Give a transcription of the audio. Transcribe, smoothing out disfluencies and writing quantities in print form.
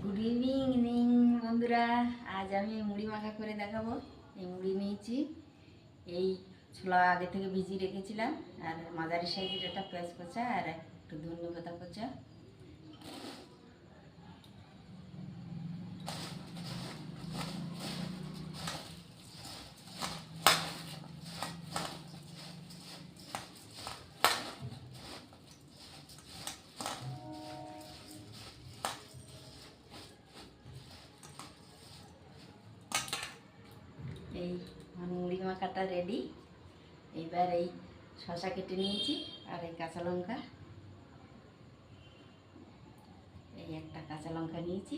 Good evening বন্ধুরা, আজ আমি মুড়ি মাখা করে দেখাবো। এই মুড়ি নিয়েছি, এই ছোলা আগে থেকে ভিজিয়ে রেখেছিলাম, আর মাঝারি সাইজের একটা পেঁয়াজ কোচা আর একটু ধনে পাতা কোচা। এই মুড়ি মাখাটা রেডি। এইবার এই শসা কেটে নিয়েছি আর এই কাঁচা লঙ্কা, এই একটা কাঁচা লঙ্কা নিয়েছি।